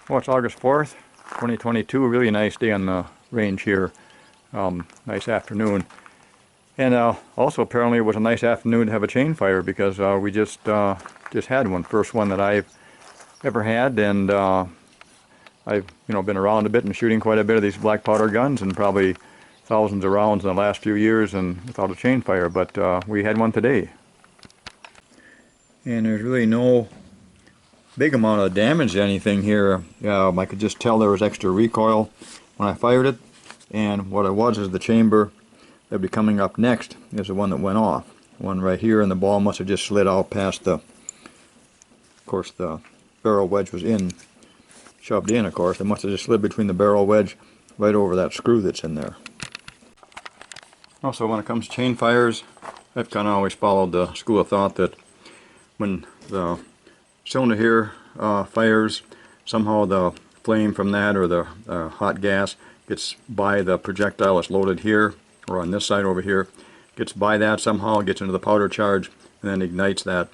Well, it's August 4th, 2022. A really nice day on the range here. Nice afternoon. And also apparently it was a nice afternoon to have a chain fire because we just had one. First one that I've ever had, and I've been around a bit and shooting quite a bit of these black powder guns and probably thousands of rounds in the last few years and without a chain fire, but we had one today. And there's really no big amount of damage to anything here. I could just tell there was extra recoil when I fired it, and what it was is the chamber that would be coming up next is the one that went off. One right here, and the ball must have just slid out past of course the barrel wedge was shoved in, of course. It must have just slid between the barrel wedge right over that screw that's in there. Also, when it comes to chain fires, I've kind of always followed the school of thought that when the cylinder here fires, somehow the flame from that or the hot gas gets by the projectile that's loaded here, or on this side over here, gets by that somehow, gets into the powder charge, and then ignites that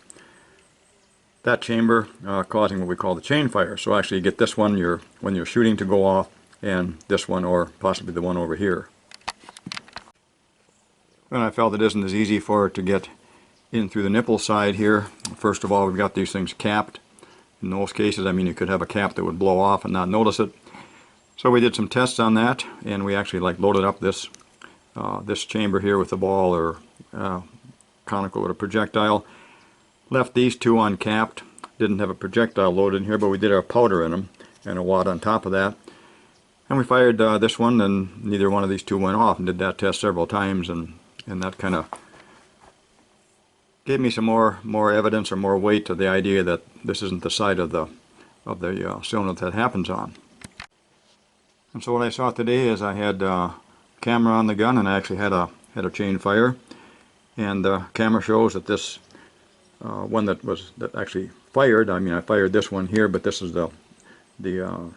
chamber, causing what we call the chain fire. So actually you get this one when you're shooting to go off, and this one, or possibly the one over here. And I felt it isn't as easy for it to get in through the nipple side here. First of all, we've got these things capped. In those cases, I mean, you could have a cap that would blow off and not notice it. So we did some tests on that, and we actually loaded up this chamber here with a ball or conical with a projectile. Left these two uncapped. Didn't have a projectile loaded in here, but we did our powder in them and a wad on top of that. And we fired this one, and neither one of these two went off, and did that test several times, and that kind of gave me some more evidence or more weight to the idea that this isn't the side of the cylinder that happens on. And so what I saw today is I had a camera on the gun, and I actually had a chain fire, and the camera shows that this one that actually fired. I mean, I fired this one here, but this is the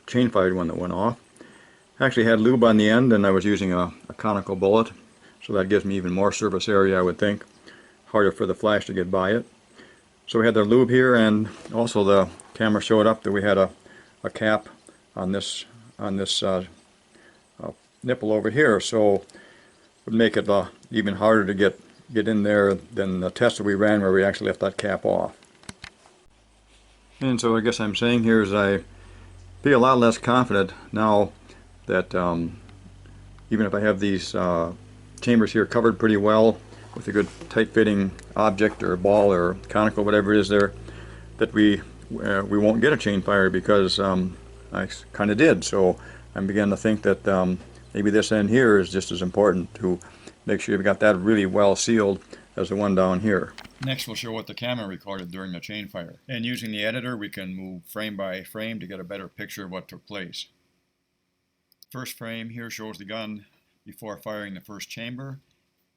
chain fired one that went off. I actually had lube on the end, and I was using a conical bullet, so that gives me even more surface area, I would think. Harder for the flash to get by it. So we had the lube here, and also the camera showed up that we had a cap on this nipple over here, so it would make it even harder to get in there than the test that we ran where we actually left that cap off. And so I guess I'm saying here is I feel a lot less confident now that even if I have these chambers here covered pretty well with a good tight-fitting object or ball or conical, whatever it is there, that we won't get a chain fire, because I kind of did. So I'm beginning to think that maybe this end here is just as important to make sure you've got that really well sealed as the one down here. Next we'll show what the camera recorded during the chain fire. And using the editor we can move frame by frame to get a better picture of what took place. First frame here shows the gun before firing the first chamber.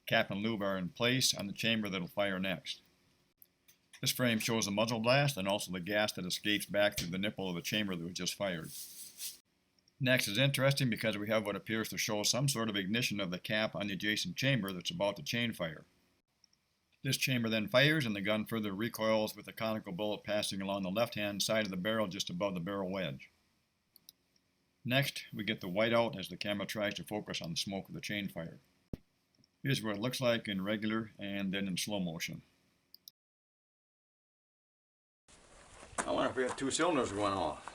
Cap and lube are in place on the chamber that will fire next. This frame shows the muzzle blast and also the gas that escapes back through the nipple of the chamber that was just fired. Next is interesting because we have what appears to show some sort of ignition of the cap on the adjacent chamber that's about to chain fire. This chamber then fires, and the gun further recoils with the conical bullet passing along the left-hand side of the barrel just above the barrel wedge. Next, we get the whiteout as the camera tries to focus on the smoke of the chain fire. Here's what it looks like in regular and then in slow motion. I wonder if we have two cylinders going off.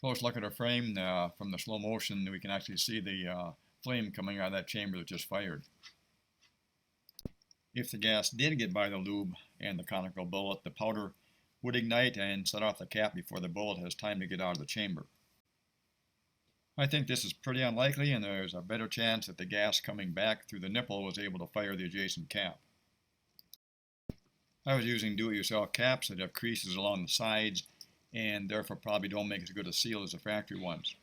Close look at our frame. From the slow motion we can actually see the flame coming out of that chamber that just fired. If the gas did get by the lube and the conical bullet, the powder would ignite and set off the cap before the bullet has time to get out of the chamber. I think this is pretty unlikely, and there's a better chance that the gas coming back through the nipple was able to fire the adjacent cap. I was using do-it-yourself caps that have creases along the sides and therefore probably don't make as good a seal as the factory ones.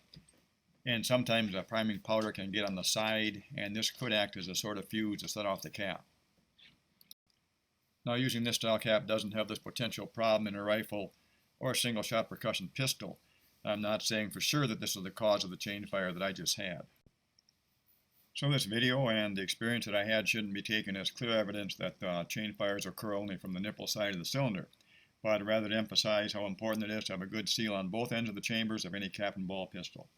And sometimes a priming powder can get on the side, and this could act as a sort of fuse to set off the cap. Now, using this style cap doesn't have this potential problem in a rifle or a single-shot percussion pistol. I'm not saying for sure that this is the cause of the chain fire that I just had. So this video and the experience that I had shouldn't be taken as clear evidence that chain fires occur only from the nipple side of the cylinder, but rather to emphasize how important it is to have a good seal on both ends of the chambers of any cap and ball pistol.